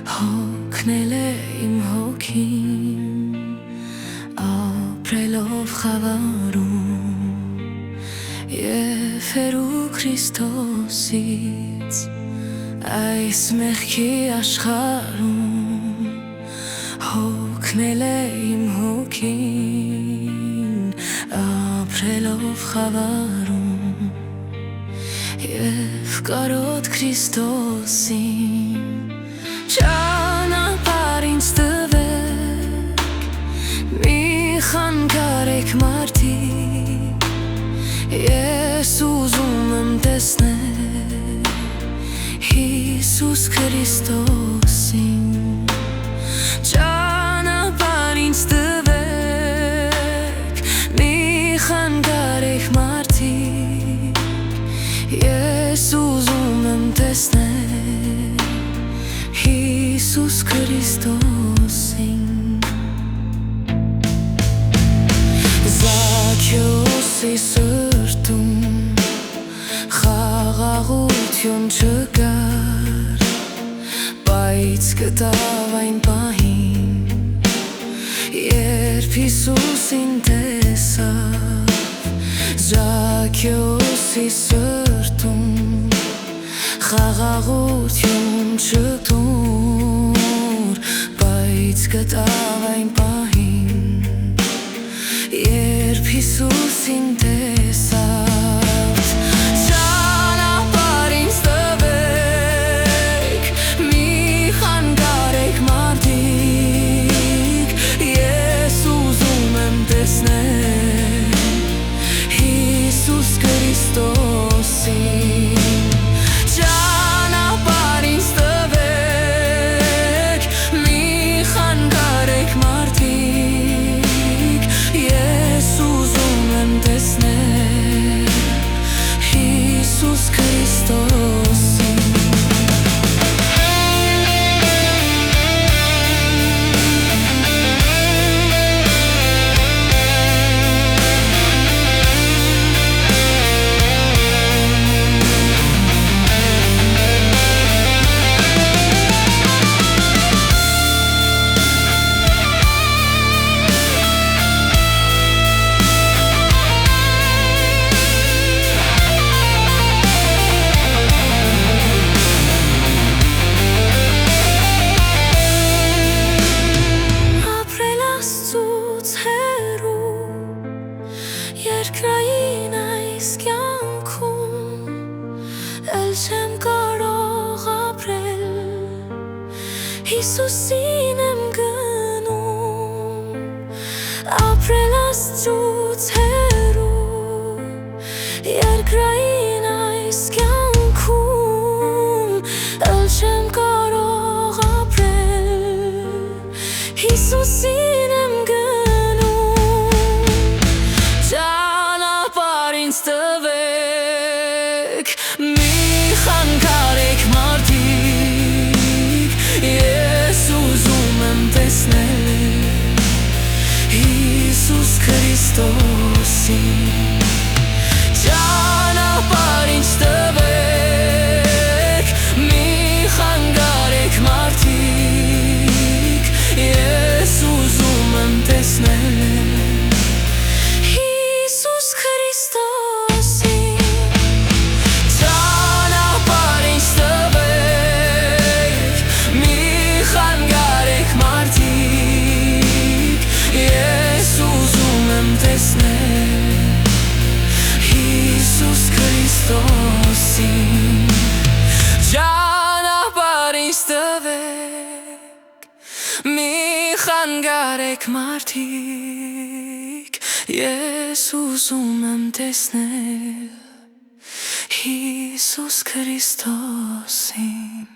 հոգնել է իմ հոգին, ապրելով խավարում և հեռու Քրիստոսից այս մեղքի աշխարհում, հոգնել է իմ հոգին, ապրելով խավարում և կարոտ Քրիստոսին ճանապարհ ինձ տվեք, մի խանգարեք մարդիկ, ես ուզում եմ տեսնել Հիսուս Քրիստոսին, ճանապարհ ինձ տվեք, մի խանգարեք մարդիկ, ես ուզում եմ տեսնել Հիսուս Քրիստոսին։ Զաքեոսի սրտում խաղաղություն չկար, բայց գտավ այն պահին, երբ Հիսուսին տեսավ։ Զաքեոսի սրտում խաղաղություն չկար, բայց գտավ այն պահին, երբ Հիսուսին տեսավ։ Ճանապարհ ինձ տվեք, մի խանգարեք մարդիկ, ես ուզում եմ տեսնել Հիսուս Քրիստոսին, ճանապարհ ինձ տվեք, մի խանգարեք մարդիկ, ես ուզում եմ տեսնել Հիսուս Քրիստոսին։ Երկրային այս կյանքում էլ չեմ կարող ապրել, Հիսուսին եմ գնում, ապրել Աստծուց հեռու, երկրային այս կյանքում էլ չեմ կարող ապրել, Հիսուսին եմ տվեք, մի խանգարեք մարդիկ, ես ուզում եմ տեսնել Հիսուս Քրիստոսին, ճանապարհ ինձ տվեք, մի խանգարեք մարդիկ, ես ուզում եմ տեսնել Հիսուս Քրիստոսին, ճանապարհ ինձ տվեք, մի խանգարեք մարդիկ, ես ուզում եմ տեսնել Հիսուս Քրիստոսին, ճանապարհ ինձ տվեք, մի խանգարեք մարդիկ, ես ուզում եմ տեսնել Հիսուս Քրիստոսին։